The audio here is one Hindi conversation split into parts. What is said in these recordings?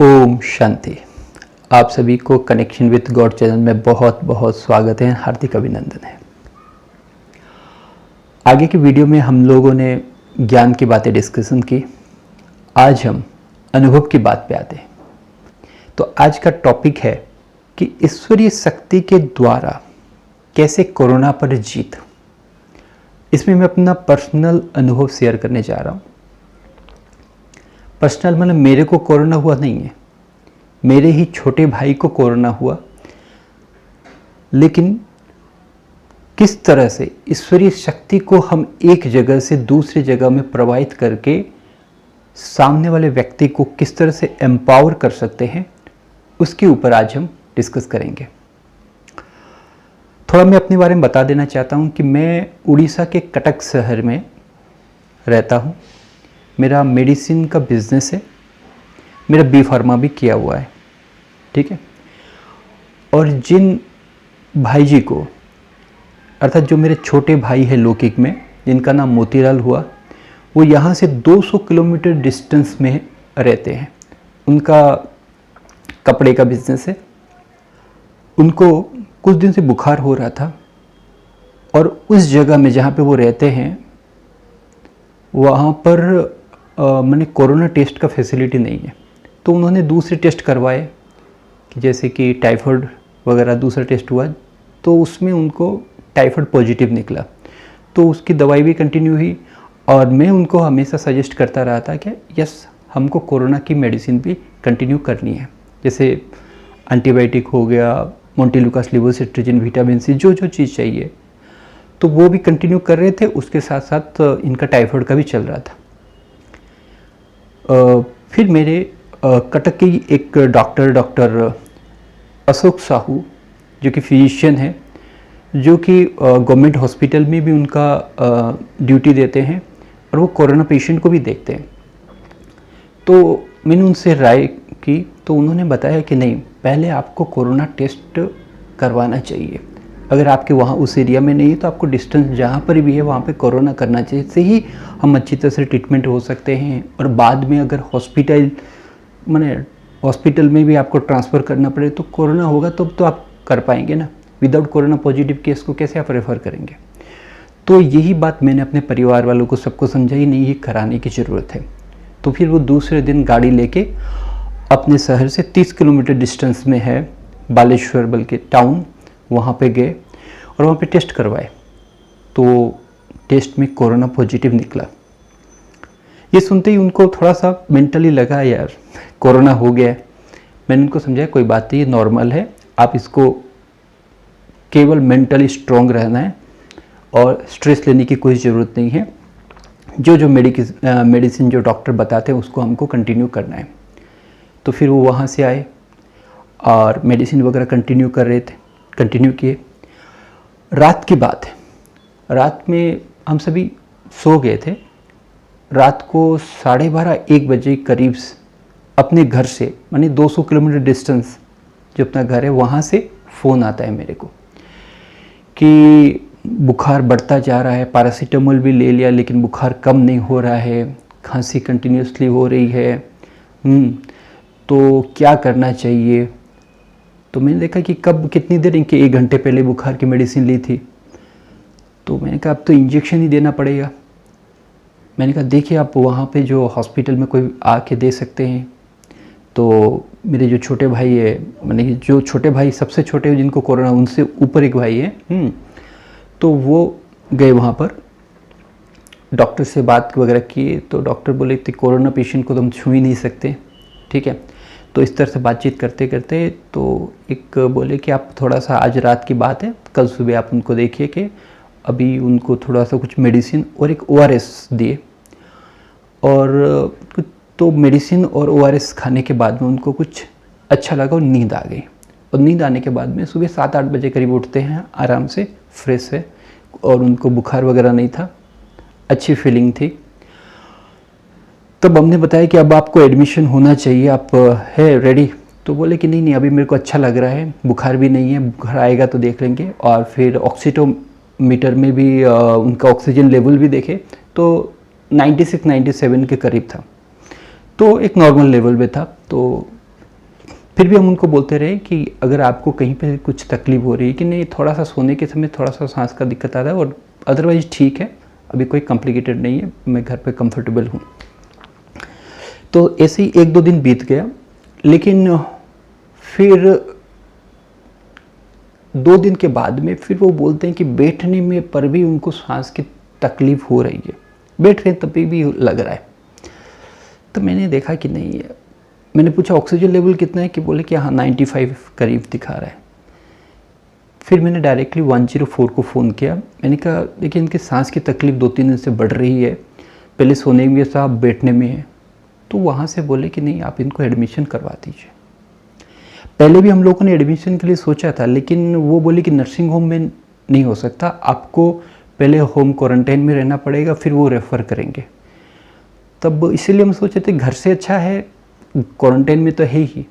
ओम शांति। आप सभी को कनेक्शन विद गॉड चैनल में बहुत बहुत स्वागत है, हार्दिक अभिनंदन है। आगे की वीडियो में हम लोगों ने ज्ञान की बातें डिस्कशन की। आज हम अनुभव की बात पे आते हैं। तो आज का टॉपिक है कि ईश्वरीय शक्ति के द्वारा कैसे कोरोना पर जीत। इसमें मैं अपना पर्सनल अनुभव शेयर करने जा रहा हूँ। पर्सनल मतलब मेरे को कोरोना हुआ नहीं है, मेरे ही छोटे भाई को कोरोना हुआ, लेकिन किस तरह से ईश्वरीय शक्ति को हम एक जगह से दूसरी जगह में प्रवाहित करके सामने वाले व्यक्ति को किस तरह से एम्पावर कर सकते हैं, उसके ऊपर आज हम डिस्कस करेंगे। थोड़ा मैं अपने बारे में बता देना चाहता हूँ कि मैं उड़ीसा के कटक शहर में रहता हूँ। मेरा मेडिसिन का बिजनेस है, मेरा बी फार्मा भी किया हुआ है, ठीक है। और जिन भाई जी को, अर्थात जो मेरे छोटे भाई है लौकिक में, जिनका नाम मोतीलाल हुआ, वो यहाँ से 200 किलोमीटर डिस्टेंस में रहते हैं। उनका कपड़े का बिजनेस है। उनको कुछ दिन से बुखार हो रहा था और उस जगह में जहाँ पे वो रहते हैं वहाँ पर मैंने कोरोना टेस्ट का फैसिलिटी नहीं है। तो उन्होंने दूसरे टेस्ट करवाए कि जैसे कि टाइफाइड वगैरह दूसरा टेस्ट हुआ, तो उसमें उनको टाइफाइड पॉजिटिव निकला। तो उसकी दवाई भी कंटिन्यू हुई और मैं उनको हमेशा सजेस्ट करता रहा था कि यस, हमको कोरोना की मेडिसिन भी कंटिन्यू करनी है। जैसे एंटीबायोटिक हो गया, मोंटेलुकास लेवोसिट्रिजिन, विटामिन सी, जो जो चीज़ चाहिए तो वो भी कंटिन्यू कर रहे थे। उसके साथ साथ इनका टाइफाइड का भी चल रहा था। फिर मेरे कटक की एक डॉक्टर अशोक साहू, जो कि फिजिशियन है, जो कि गवर्नमेंट हॉस्पिटल में भी उनका ड्यूटी देते हैं और वो कोरोना पेशेंट को भी देखते हैं। तो मैंने उनसे राय की तो उन्होंने बताया कि नहीं, पहले आपको कोरोना टेस्ट करवाना चाहिए। अगर आपके वहाँ उस एरिया में नहीं है तो आपको डिस्टेंस जहाँ पर भी है वहाँ पे कोरोना करना चाहिए। इससे ही हम अच्छी तरह से ट्रीटमेंट हो सकते हैं। और बाद में अगर हॉस्पिटल में भी आपको ट्रांसफ़र करना पड़े तो कोरोना होगा तो आप कर पाएंगे ना। विदाउट कोरोना पॉजिटिव केस को कैसे आप रेफ़र करेंगे। तो यही बात मैंने अपने परिवार वालों को सबको समझाई, नहीं ये कराने की ज़रूरत है। तो फिर वो दूसरे दिन गाड़ी लेके अपने शहर से 30 किलोमीटर डिस्टेंस में है बालेश्वर बल्कि टाउन, वहाँ पे गए और वहाँ पे टेस्ट करवाए। तो टेस्ट में कोरोना पॉजिटिव निकला। ये सुनते ही उनको थोड़ा सा मेंटली लगा, यार कोरोना हो गया है। मैंने उनको समझाया कोई बात नहीं, ये नॉर्मल है, आप इसको केवल मेंटली स्ट्रॉन्ग रहना है और स्ट्रेस लेने की कोई ज़रूरत नहीं है। जो मेडिसिन जो डॉक्टर बताते हैं उसको हमको कंटिन्यू करना है। तो फिर वो वहाँ से आए और मेडिसिन वगैरह कंटिन्यू किए। रात की बात है, रात में हम सभी सो गए थे। रात को 12:30-1 बजे करीब अपने घर से, माने 200 किलोमीटर डिस्टेंस जो अपना घर है वहाँ से फ़ोन आता है मेरे को कि बुखार बढ़ता जा रहा है, पैरासीटामोल भी ले लिया लेकिन बुखार कम नहीं हो रहा है, खांसी कंटिन्यूसली हो रही है, तो क्या करना चाहिए। तो मैंने देखा कि कब कितनी देर, इनके 1 घंटे पहले बुखार की मेडिसिन ली थी। तो मैंने कहा अब तो इंजेक्शन ही देना पड़ेगा। मैंने कहा देखिए आप वहाँ पे जो हॉस्पिटल में कोई आके दे सकते हैं। तो मेरे जो छोटे भाई है, मैंने जो छोटे भाई सबसे छोटे जिनको कोरोना, उनसे ऊपर एक भाई है, तो वो गए वहाँ पर, डॉक्टर से बात वगैरह किए। तो डॉक्टर बोले कि कोरोना पेशेंट को तो हम छू ही नहीं सकते, ठीक है। तो इस तरह से बातचीत करते करते तो एक बोले कि आप थोड़ा सा, आज रात की बात है, कल सुबह आप उनको देखिए कि अभी उनको थोड़ा सा कुछ मेडिसिन और एक ORS दिए। और तो मेडिसिन और ORS खाने के बाद में उनको कुछ अच्छा लगा और नींद आ गई। और नींद आने के बाद में सुबह 7-8 बजे करीब उठते हैं, आराम से फ्रेश है और उनको बुखार वगैरह नहीं था, अच्छी फीलिंग थी। तब हमने बताया कि अब आपको एडमिशन होना चाहिए, आप है रेडी। तो बोले कि नहीं अभी मेरे को अच्छा लग रहा है, बुखार भी नहीं है, बुखार आएगा तो देख लेंगे। और फिर ऑक्सीटोमीटर में भी उनका ऑक्सीजन लेवल भी देखे तो 96-97 के करीब था। तो एक नॉर्मल लेवल पे था। तो फिर भी हम उनको बोलते रहे कि अगर आपको कहीं पे कुछ तकलीफ हो रही है कि नहीं, थोड़ा सा सोने के समय थोड़ा सा सांस का दिक्कत आ रहा है और अदरवाइज ठीक है, अभी कोई कॉम्प्लिकेटेड नहीं है, मैं घर पे कंफर्टेबल हूँ। तो ऐसे ही 1-2 दिन बीत गया, लेकिन फिर 2 दिन के बाद में फिर वो बोलते हैं कि बैठने में पर भी उनको सांस की तकलीफ हो रही है, बैठ रहे तभी भी लग रहा है। तो मैंने देखा कि नहीं है, मैंने पूछा ऑक्सीजन लेवल कितना है, कि बोले कि हाँ 95 करीब दिखा रहा है। फिर मैंने डायरेक्टली 104 को फ़ोन किया। मैंने कहा देखिए इनकी सांस की तकलीफ़ 2-3 दिन से बढ़ रही है, पहले सोने में था, अब बैठने में है। तो वहाँ से बोले कि नहीं आप इनको एडमिशन करवा दीजिए। पहले भी हम लोगों ने एडमिशन के लिए सोचा था, लेकिन वो बोले कि नर्सिंग होम में नहीं हो सकता, आपको पहले होम क्वारंटाइन में रहना पड़ेगा, फिर वो रेफ़र करेंगे। तब इसीलिए हम सोचे थे घर से अच्छा है, क्वारंटाइन में तो है ही,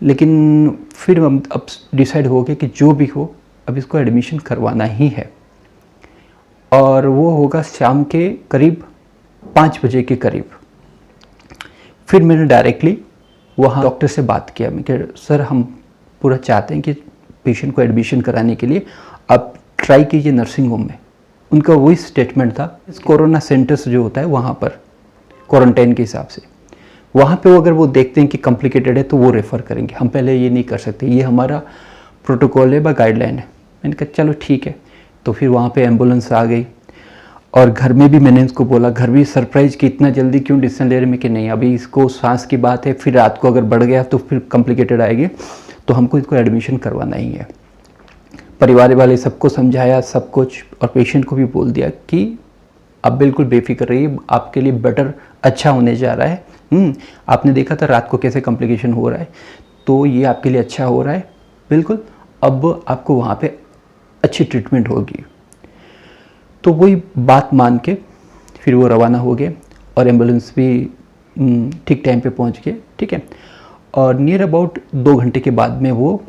लेकिन फिर हम अब डिसाइड हो गया कि जो भी हो अब इसको एडमिशन करवाना ही है, और वो होगा शाम के करीब 5 बजे के करीब। फिर मैंने डायरेक्टली वहाँ डॉक्टर से बात किया। मैं कह सर हम पूरा चाहते हैं कि पेशेंट को एडमिशन कराने के लिए आप ट्राई कीजिए नर्सिंग होम में। उनका वही स्टेटमेंट था, कोरोना सेंटर्स जो होता है वहाँ पर क्वारंटाइन के हिसाब से, वहाँ पे वो अगर वो देखते हैं कि कॉम्प्लिकेटेड है तो वो रेफ़र करेंगे, हम पहले ये नहीं कर सकते, ये हमारा प्रोटोकॉल है, गाइडलाइन है। मैंने कहा चलो ठीक है। तो फिर वहाँ पे एम्बुलेंस आ गई, और घर में भी मैंने इसको बोला, घर भी सरप्राइज़ कि इतना जल्दी क्यों डिसीजन ले रहे हैं, कि नहीं अभी इसको सांस की बात है, फिर रात को अगर बढ़ गया तो फिर कॉम्प्लिकेटेड आएगी, तो हमको इसको एडमिशन करवाना ही है। परिवार वाले सबको समझाया सब कुछ, और पेशेंट को भी बोल दिया कि आप बिल्कुल बेफिक्र रहिए, आपके लिए बेटर अच्छा होने जा रहा है। आपने देखा था रात को कैसे कॉम्प्लिकेशन हो रहा है, तो ये आपके लिए अच्छा हो रहा है बिल्कुल, अब आपको वहाँ पे अच्छी ट्रीटमेंट होगी। तो वही बात मान के फिर वो रवाना हो गए, और एम्बुलेंस भी ठीक टाइम पे पहुँच गए, ठीक है। और नियर अबाउट 2 घंटे के बाद में वो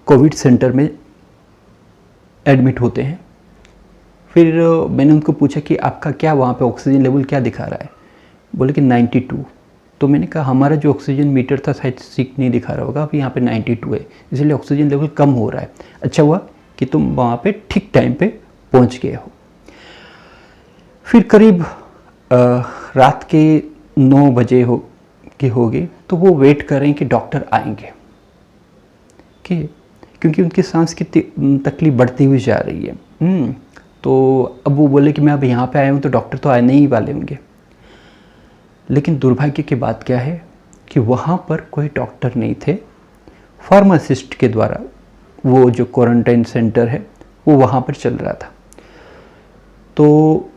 कोविड सेंटर में एडमिट होते हैं। फिर मैंने उनको पूछा कि आपका क्या वहाँ पे ऑक्सीजन लेवल क्या दिखा रहा है, बोले कि 92। तो मैंने कहा हमारा जो ऑक्सीजन मीटर था शायद सिक नहीं दिखा रहा होगा, अभी यहाँ पे 92 है, इसलिए ऑक्सीजन लेवल कम हो रहा है। अच्छा हुआ कि तुम वहाँ पे ठीक टाइम पे पहुँच गए हो। फिर करीब रात के 9 बजे हो गई, तो वो वेट कर रहे हैं कि डॉक्टर आएंगे, क्योंकि उनकी सांस की तकलीफ बढ़ती हुई जा रही है। तो अब वो बोले कि मैं अब यहाँ पे आया हूँ तो डॉक्टर तो आने ही वाले होंगे। लेकिन दुर्भाग्य की बात क्या है कि वहाँ पर कोई डॉक्टर नहीं थे, फार्मासिस्ट के द्वारा वो जो क्वारंटाइन सेंटर है वो वहाँ पर चल रहा था। तो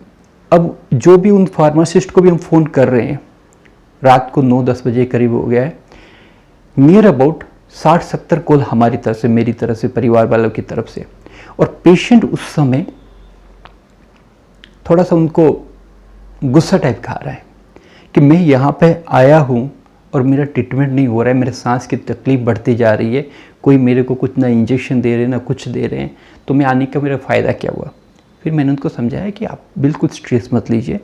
अब जो भी उन फार्मासिस्ट को भी हम फ़ोन कर रहे हैं, रात को 9-10 बजे करीब हो गया है, नियर अबाउट 60-70 कॉल हमारी तरफ से, मेरी तरफ से, परिवार वालों की तरफ से, और पेशेंट उस समय थोड़ा सा उनको गुस्सा टाइप का आ रहा है कि मैं यहाँ पे आया हूँ और मेरा ट्रीटमेंट नहीं हो रहा है, मेरे सांस की तकलीफ़ बढ़ती जा रही है, कोई मेरे को कुछ ना इंजेक्शन दे रहे हैं ना कुछ दे रहे हैं, तो मैं आने का मेरा फ़ायदा क्या हुआ। फिर मैंने उनको समझाया कि आप बिल्कुल स्ट्रेस मत लीजिए,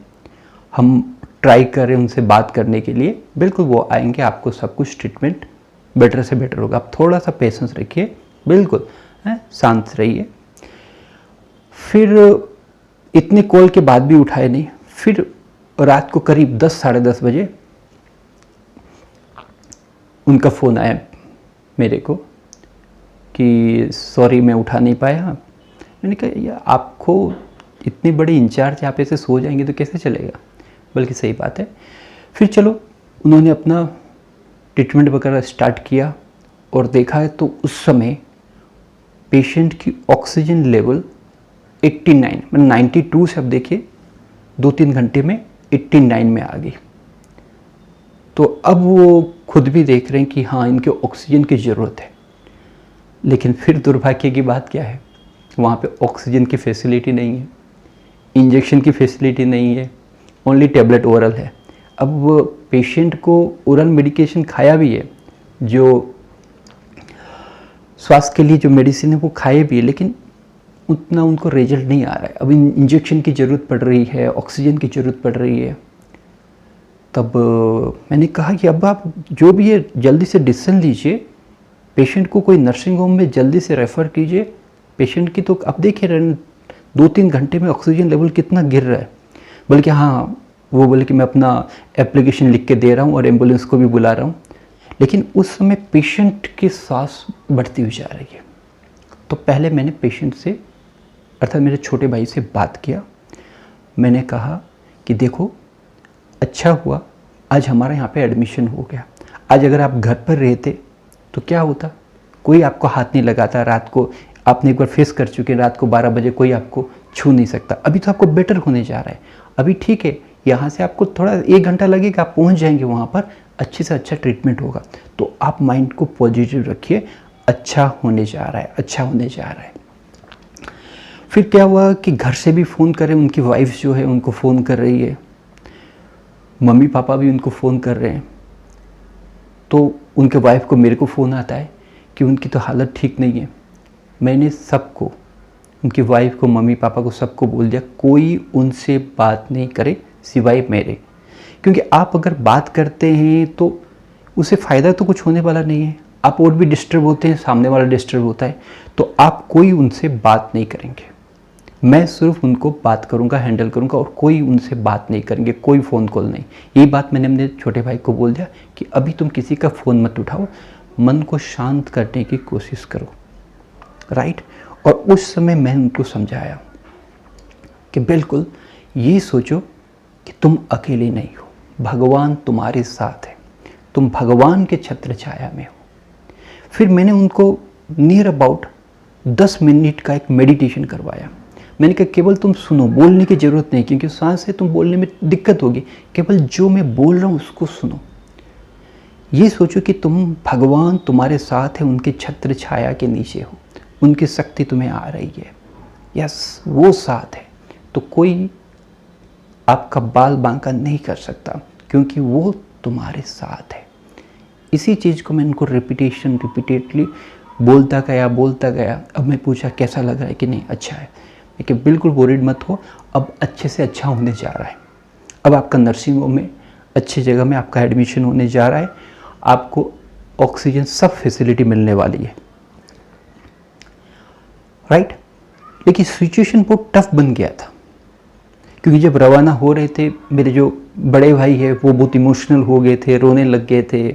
हम ट्राई कर रहे हैं उनसे बात करने के लिए, बिल्कुल वो आएंगे, आपको सब कुछ ट्रीटमेंट बेटर से बेटर होगा, आप थोड़ा सा पेशेंस रखिए, बिल्कुल शांत रहिए। फिर इतने कॉल के बाद भी उठाए नहीं। फिर रात को करीब 10-10:30 बजे उनका फ़ोन आया मेरे को कि सॉरी मैं उठा नहीं पाया। मैंने कहा यार आपको इतनी बड़ी इंचार्ज आप ऐसे सो जाएंगे तो कैसे चलेगा, बल्कि सही बात है। फिर चलो उन्होंने अपना ट्रीटमेंट वगैरह स्टार्ट किया, और देखा है तो उस समय पेशेंट की ऑक्सीजन लेवल 89, मतलब 92 से अब देखिए 2-3 घंटे में 89 में आ गई। तो अब वो खुद भी देख रहे हैं कि हाँ इनके ऑक्सीजन की ज़रूरत है। लेकिन फिर दुर्भाग्य की बात क्या है, वहाँ पे ऑक्सीजन की फैसिलिटी नहीं है, इंजेक्शन की फैसिलिटी नहीं है, ओनली टेबलेट ओरल है। अब वो पेशेंट को ओरल मेडिकेशन खाया भी है, जो स्वास्थ्य के लिए जो मेडिसिन है वो खाए भी है, लेकिन उतना उनको रिजल्ट नहीं आ रहा है। अब इंजेक्शन की ज़रूरत पड़ रही है, ऑक्सीजन की ज़रूरत पड़ रही है। तब मैंने कहा कि अब आप जो भी है जल्दी से डिसीजन लीजिए, पेशेंट को कोई नर्सिंग होम में जल्दी से रेफ़र कीजिए। पेशेंट की तो अब देखिए 2-3 घंटे में ऑक्सीजन लेवल कितना गिर रहा है। बल्कि हाँ, वो बोले कि मैं अपना एप्लीकेशन लिख के दे रहा हूँ और एम्बुलेंस को भी बुला रहा हूँ, लेकिन उस समय पेशेंट की सांस बढ़ती हुई जा रही है। तो पहले मैंने पेशेंट से अर्थात मेरे छोटे भाई से बात किया। मैंने कहा कि देखो, अच्छा हुआ आज हमारा यहाँ पे एडमिशन हो गया। आज अगर आप घर पर रहते तो क्या होता, कोई आपको हाथ नहीं लगाता। रात को आपने एक बार फेस कर चुके, रात को 12 बजे कोई आपको छू नहीं सकता। अभी तो आपको बेटर होने जा रहा है। अभी ठीक है, यहाँ से आपको थोड़ा 1 घंटा लगेगा, आप पहुँच जाएंगे वहाँ पर, अच्छे से अच्छा ट्रीटमेंट होगा। तो आप माइंड को पॉजिटिव रखिए, अच्छा होने जा रहा है, अच्छा होने जा रहा है। फिर क्या हुआ कि घर से भी फ़ोन करें, उनकी वाइफ जो है उनको फ़ोन कर रही है, मम्मी पापा भी उनको फ़ोन कर रहे हैं। तो उनके वाइफ को मेरे को फ़ोन आता है कि उनकी तो हालत ठीक नहीं है। मैंने सबको, उनकी वाइफ को, मम्मी पापा को, सबको बोल दिया कोई उनसे बात नहीं करे सिवाय मेरे। क्योंकि आप अगर बात करते हैं तो उससे फ़ायदा तो कुछ होने वाला नहीं है। आप और भी डिस्टर्ब होते हैं, सामने वाला डिस्टर्ब होता है। तो आप कोई उनसे बात नहीं करेंगे, मैं सिर्फ उनको बात करूंगा, हैंडल करूंगा, और कोई उनसे बात नहीं करेंगे, कोई फ़ोन कॉल नहीं। यही बात मैंने अपने छोटे भाई को बोल दिया कि अभी तुम किसी का फ़ोन मत उठाओ, मन को शांत करने की कोशिश करो, राइट। और उस समय मैंने उनको समझाया कि बिल्कुल ये सोचो कि तुम अकेले नहीं हो, भगवान तुम्हारे साथ है, तुम भगवान के छत्र छाया में हो। फिर मैंने उनको नियर अबाउट 10 मिनट का एक मेडिटेशन करवाया। मैंने कहा केवल तुम सुनो, बोलने की ज़रूरत नहीं, क्योंकि सांस से तुम बोलने में दिक्कत होगी। केवल जो मैं बोल रहा हूँ उसको सुनो। ये सोचो कि तुम, भगवान तुम्हारे साथ है, उनके छत्र छाया के नीचे हो, उनकी शक्ति तुम्हें आ रही है। यस, वो साथ है, तो कोई आपका बाल बांका नहीं कर सकता, क्योंकि वो तुम्हारे साथ है। इसी चीज़ को मैं इनको रिपीटेडली बोलता गया। अब मैं पूछा कैसा लग रहा है कि नहीं, अच्छा है। लेकिन बिल्कुल वरीड मत हो, अब अच्छे से अच्छा होने जा रहा है। अब आपका नर्सिंग होम में अच्छी जगह में आपका एडमिशन होने जा रहा है, आपको ऑक्सीजन सब फैसिलिटी मिलने वाली है, राइट। लेकिन सिचुएशन बहुत टफ बन गया था, क्योंकि जब रवाना हो रहे थे, मेरे जो बड़े भाई है वो बहुत इमोशनल हो गए थे, रोने लग गए थे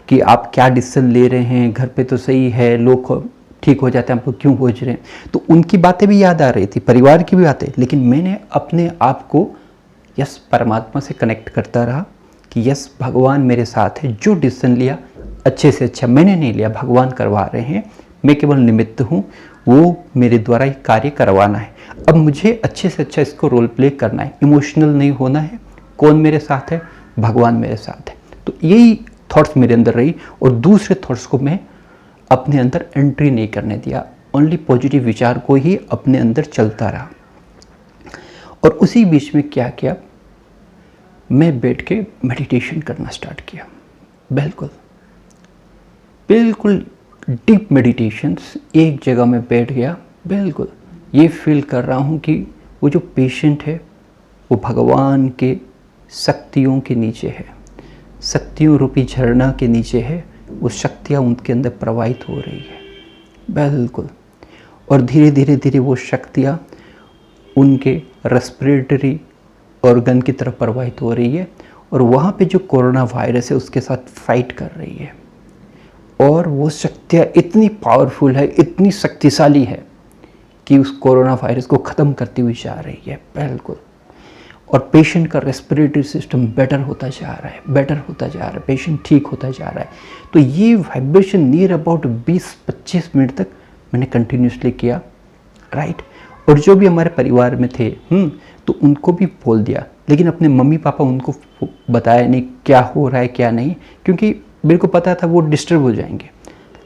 कि आप क्या डिसीजन ले रहे हैं, घर पे तो सही है, लोग ठीक हो जाते हैं, आपको क्यों खोज रहे हैं। तो उनकी बातें भी याद आ रही थी, परिवार की भी बातें। लेकिन मैंने अपने आप को यस परमात्मा से कनेक्ट करता रहा कि यस भगवान मेरे साथ है, जो डिसीजन लिया अच्छे से अच्छा मैंने नहीं लिया, भगवान करवा रहे हैं, मैं केवल निमित्त हूँ, वो मेरे द्वारा ही कार्य करवाना है। अब मुझे अच्छे से अच्छा इसको रोल प्ले करना है, इमोशनल नहीं होना है। कौन मेरे साथ है, भगवान मेरे साथ है। तो यही थॉट्स मेरे अंदर रही, और दूसरे थॉट्स को मैं अपने अंदर एंट्री नहीं करने दिया, ओनली पॉजिटिव विचार को ही अपने अंदर चलता रहा। और उसी बीच में क्या किया, मैं बैठ के मेडिटेशन करना स्टार्ट किया। बिल्कुल डीप मेडिटेशंस, एक जगह में बैठ गया। बिल्कुल ये फील कर रहा हूँ कि वो जो पेशेंट है वो भगवान के शक्तियों के नीचे है, शक्तियों रूपी झरना के नीचे है। वो शक्तियाँ उनके अंदर प्रवाहित हो रही है, बिल्कुल। और धीरे धीरे वो शक्तियाँ उनके रेस्पिरेटरी ऑर्गन की तरफ प्रवाहित हो रही है, और वहाँ पे जो कोरोना वायरस है उसके साथ फाइट कर रही है। और वो शक्तियाँ इतनी पावरफुल है, इतनी शक्तिशाली है कि उस कोरोना वायरस को ख़त्म करती हुई जा रही है, बिल्कुल। और पेशेंट का रेस्पिरेटरी सिस्टम बेटर होता जा रहा है, पेशेंट ठीक होता जा रहा है। तो ये वाइब्रेशन नियर अबाउट 20-25 मिनट तक मैंने कंटिन्यूसली किया, राइट। और जो भी हमारे परिवार में थे तो उनको भी बोल दिया, लेकिन अपने मम्मी पापा उनको बताया नहीं क्या हो रहा है क्या नहीं, क्योंकि मेरे को पता था वो डिस्टर्ब हो जाएंगे।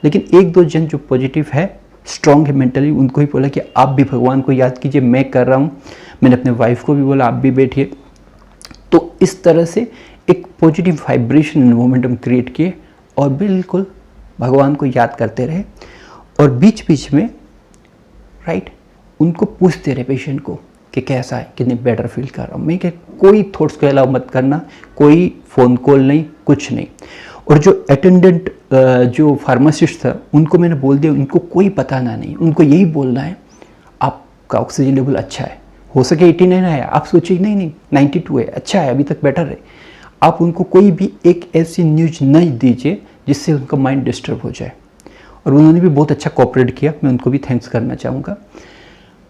लेकिन 1-2 जन जो पॉजिटिव है, स्ट्रॉन्ग है मेंटली, उनको ही बोला कि आप भी भगवान को याद कीजिए, मैं कर रहा हूँ। मैंने अपने वाइफ को भी बोला आप भी बैठिए। तो इस तरह से एक पॉजिटिव वाइब्रेशन मोमेंटम क्रिएट किए, और बिल्कुल भगवान को याद करते रहे। और बीच बीच में, राइट, उनको पूछते रहे पेशेंट को कि कैसा है, कितने बेटर फील कर रहा हूँ। मैं कोई थॉट्स को अलाउ मत करना, कोई फ़ोन कॉल नहीं, कुछ नहीं। और जो अटेंडेंट जो फार्मासिस्ट था उनको मैंने बोल दिया, उनको कोई पता ना नहीं, उनको यही बोलना है आपका ऑक्सीजन लेवल अच्छा है, हो सके 89 है, आप सोचिए नहीं नहीं 92 है, अच्छा है, अभी तक बेटर है। आप उनको कोई भी एक ऐसी न्यूज नहीं दीजिए जिससे उनका माइंड डिस्टर्ब हो जाए। और उन्होंने भी बहुत अच्छा कोऑपरेट किया, मैं उनको भी थैंक्स करना चाहूँगा,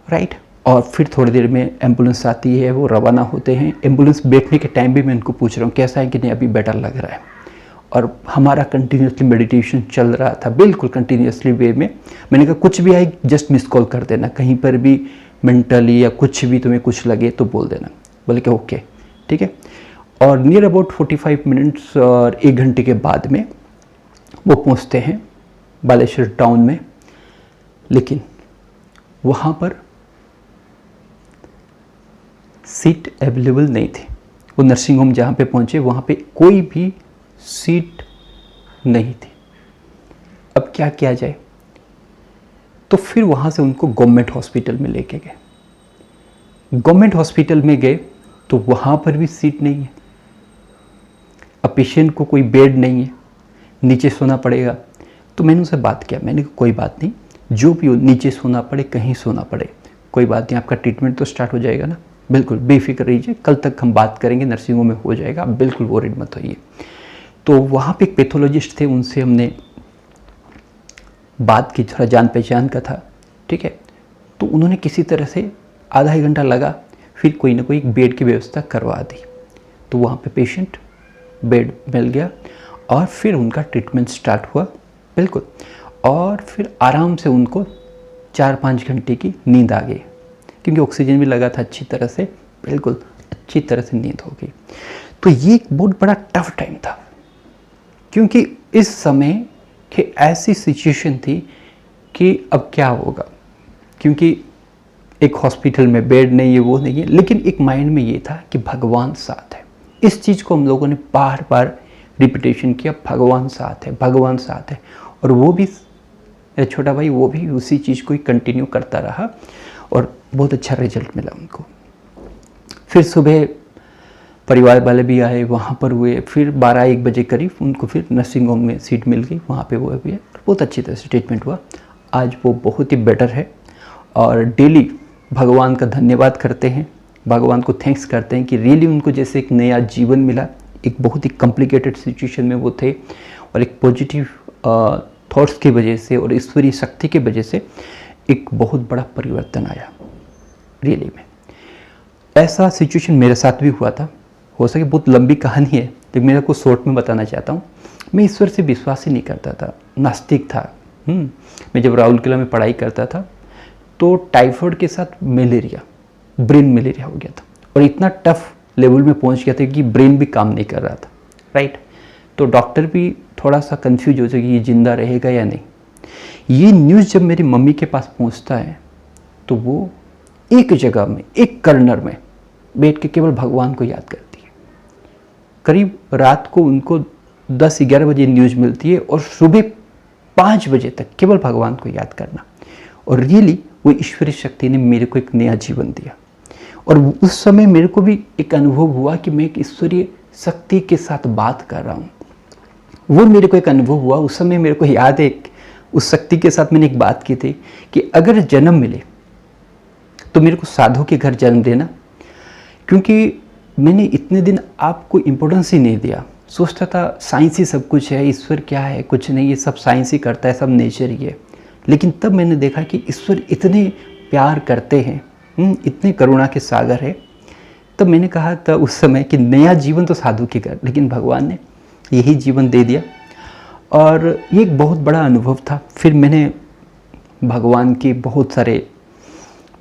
राइट। और फिर थोड़ी देर में एम्बुलेंस आती है, वो रवाना होते हैं। एम्बुलेंस बैठने के टाइम भी मैं उनको पूछ रहा हूँ कैसा है कि नहीं, अभी बेटर लग रहा है। और हमारा कंटिन्यूसली मेडिटेशन चल रहा था, बिल्कुल कंटिन्यूसली वे में। मैंने कहा कुछ भी आए जस्ट मिस कॉल कर देना, कहीं पर भी मेंटली या कुछ भी तुम्हें कुछ लगे तो बोल देना। बोले कि ओके ठीक है। और नियर अबाउट 45 मिनट्स और 1 घंटे के बाद में वो पहुंचते हैं बालेश्वर टाउन में। लेकिन वहाँ पर सीट अवेलेबल नहीं थी। वो नर्सिंग होम जहाँ पे पहुँचे वहाँ पे कोई भी सीट नहीं थी। अब क्या किया जाए, तो फिर वहाँ से उनको गवर्नमेंट हॉस्पिटल में लेके गए। गवर्नमेंट हॉस्पिटल में गए तो वहाँ पर भी सीट नहीं है। अब पेशेंट को कोई बेड नहीं है, नीचे सोना पड़ेगा। तो मैंने उनसे बात किया, मैंने कहा कोई बात नहीं, जो भी हो नीचे सोना पड़े, कहीं सोना पड़े, कोई बात नहीं, आपका ट्रीटमेंट तो स्टार्ट हो जाएगा ना, बिल्कुल बेफिक्र रहिए, कल तक हम बात करेंगे, नर्सिंग होम में हो जाएगा, आप बिल्कुल वरीड मत होइए। तो वहाँ पे एक पैथोलॉजिस्ट थे, उनसे हमने बात की, थोड़ा जान पहचान का था, ठीक है। तो उन्होंने किसी तरह से आधा एक घंटा लगा, फिर कोई ना कोई बेड की व्यवस्था करवा दी। तो वहाँ पे पेशेंट बेड मिल गया और फिर उनका ट्रीटमेंट स्टार्ट हुआ, बिल्कुल। और फिर आराम से उनको 4-5 घंटे की नींद आ गई, क्योंकि ऑक्सीजन भी लगा था अच्छी तरह से, बिल्कुल अच्छी तरह से नींद हो गई। तो ये एक बहुत बड़ा टफ टाइम था, क्योंकि इस समय की ऐसी सिचुएशन थी कि अब क्या होगा, क्योंकि एक हॉस्पिटल में बेड नहीं है, वो नहीं है, लेकिन एक माइंड में ये था कि भगवान साथ है। इस चीज़ को हम लोगों ने बार बार रिपीटेशन किया, भगवान साथ है, भगवान साथ है। और वो भी छोटा भाई, वो भी उसी चीज़ को ही कंटिन्यू करता रहा और बहुत अच्छा रिजल्ट मिला उनको। फिर सुबह परिवार वाले भी आए, वहाँ पर हुए, फिर 12-1 बजे करीब उनको फिर नर्सिंग होम में सीट मिल गई, वहाँ पे वो भी है, बहुत अच्छी तरह से ट्रीटमेंट हुआ। आज वो बहुत ही बेटर है और डेली भगवान का धन्यवाद करते हैं, भगवान को थैंक्स करते हैं कि रियली उनको जैसे एक नया जीवन मिला। एक बहुत ही कॉम्प्लिकेटेड सिचुएशन में वो थे और एक पॉजिटिव थॉट्स की वजह से और ईश्वरीय शक्ति की वजह से एक बहुत बड़ा परिवर्तन आया रियली में। ऐसा सिचुएशन मेरे साथ भी हुआ था, हो सके बहुत लंबी कहानी है, लेकिन मेरा कुछ शॉर्ट में बताना चाहता हूँ। मैं ईश्वर से विश्वास ही नहीं करता था, नास्तिक था। मैं जब राउरकेला में पढ़ाई करता था तो टाइफाइड के साथ मलेरिया, ब्रेन मलेरिया हो गया था और इतना टफ लेवल में पहुंच गया था कि ब्रेन भी काम नहीं कर रहा था, राइट। तो डॉक्टर भी थोड़ा सा कंफ्यूज हो जाए कि ये जिंदा रहेगा या नहीं। ये न्यूज़ जब मेरी मम्मी के पास पहुंचता है तो वो एक जगह में, एक कर्नर में बैठ के केवल भगवान को याद करती है। करीब रात को उनको 10-11 बजे न्यूज़ मिलती है और सुबह 5 बजे तक केवल भगवान को याद करना। और रियली वो ईश्वरीय शक्ति ने मेरे को एक नया जीवन दिया। और उस समय मेरे को भी एक अनुभव हुआ कि मैं एक ईश्वरीय शक्ति के साथ बात कर रहा हूँ। वो मेरे को एक अनुभव हुआ। उस समय मेरे को याद है, उस शक्ति के साथ मैंने एक बात की थी कि अगर जन्म मिले तो मेरे को साधु के घर जन्म देना, क्योंकि मैंने इतने दिन आपको इम्पोर्टेंस ही नहीं दिया। सोचता था साइंस ही सब कुछ है, ईश्वर क्या है, कुछ नहीं, ये सब साइंस ही करता है, सब नेचर ही है। लेकिन तब मैंने देखा कि ईश्वर इतने प्यार करते हैं, इतने करुणा के सागर है। तब मैंने कहा था उस समय कि नया जीवन तो साधु के घर, लेकिन भगवान ने यही जीवन दे दिया और ये एक बहुत बड़ा अनुभव था। फिर मैंने भगवान के बहुत सारे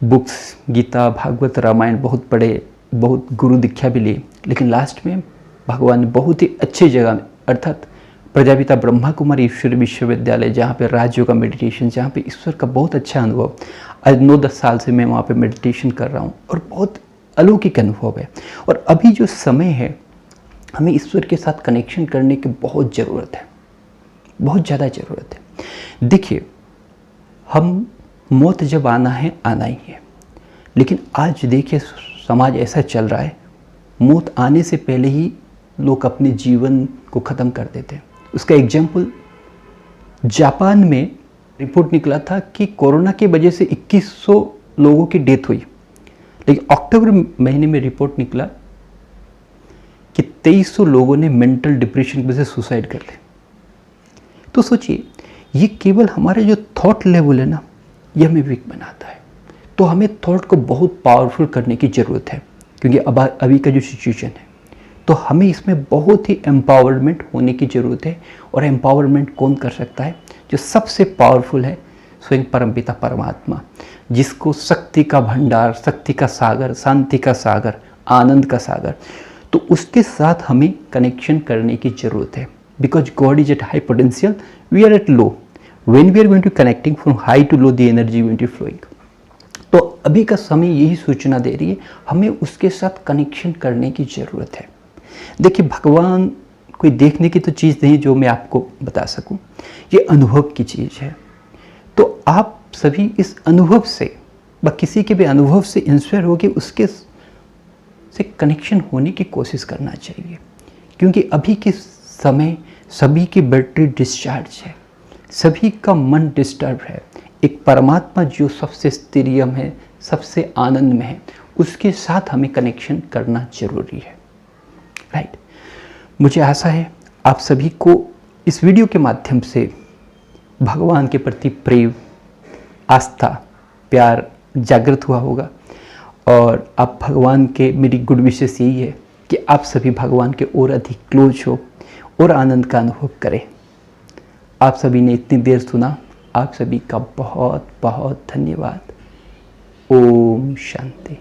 बुक्स, गीता, भागवत, रामायण बहुत पढ़े, बहुत गुरु दीक्षा भी ली। लेकिन लास्ट में भगवान ने बहुत ही अच्छी जगह में, अर्थात प्रजापिता ब्रह्मा कुमारी ईश्वर विश्वविद्यालय, जहाँ पे राजयोग का मेडिटेशन, जहाँ पे ईश्वर का बहुत अच्छा अनुभव, आज 9-10 साल से मैं वहाँ पे मेडिटेशन कर रहा हूँ और बहुत अलौकिक अनुभव है। और अभी जो समय है, हमें ईश्वर के साथ कनेक्शन करने की बहुत ज़रूरत है, बहुत ज़्यादा ज़रूरत है। देखिए, हम मौत जब आना है, आना ही है, लेकिन आज देखिए समाज ऐसा चल रहा है, मौत आने से पहले ही लोग अपने जीवन को ख़त्म कर देते हैं। उसका एग्जाम्पल जापान में रिपोर्ट निकला था कि कोरोना की वजह से 2100 लोगों की डेथ हुई, लेकिन अक्टूबर महीने में रिपोर्ट निकला कि 2300 लोगों ने मेंटल डिप्रेशन की वजह से सुसाइड कर लिया। तो सोचिए, ये केवल हमारे जो थॉट लेवल है ना, ये हमें वीक बनाता है। तो हमें थॉट को बहुत पावरफुल करने की ज़रूरत है, क्योंकि अभी का जो सिचुएशन है, तो हमें इसमें बहुत ही एम्पावरमेंट होने की ज़रूरत है। और एम्पावरमेंट कौन कर सकता है? जो सबसे पावरफुल है, स्वयं परमपिता परमात्मा, जिसको शक्ति का भंडार, शक्ति का सागर, शांति का सागर, आनंद का सागर, तो उसके साथ हमें कनेक्शन करने की ज़रूरत है। Because God is at high potential, we are at low. When we are going to connecting from high to low, the energy going to flowing. तो अभी का समय यही सूचना दे रही है, हमें उसके साथ कनेक्शन करने की ज़रूरत है। देखिए, भगवान कोई देखने की तो चीज़ नहीं जो मैं आपको बता सकूं, ये अनुभव की चीज़ है। तो आप सभी इस अनुभव से, व किसी के भी अनुभव से इंस्पायर होकर उसके से कनेक्शन होने की कोशिश करना चाहिए, क्योंकि अभी के समय सभी की बैटरी डिस्चार्ज है, सभी का मन डिस्टर्ब है। एक परमात्मा जो सबसे स्थिरियम है, सबसे आनंद में है, उसके साथ हमें कनेक्शन करना जरूरी है। राइट। मुझे आशा है आप सभी को इस वीडियो के माध्यम से भगवान के प्रति प्रेम, आस्था, प्यार जागृत हुआ होगा। और आप भगवान के, मेरी गुड विशेष यही है कि आप सभी भगवान के और अधिक क्लोज हो और आनंद का अनुभव करें। आप सभी ने इतनी देर सुना, आप सभी का बहुत बहुत धन्यवाद। ओम शांति।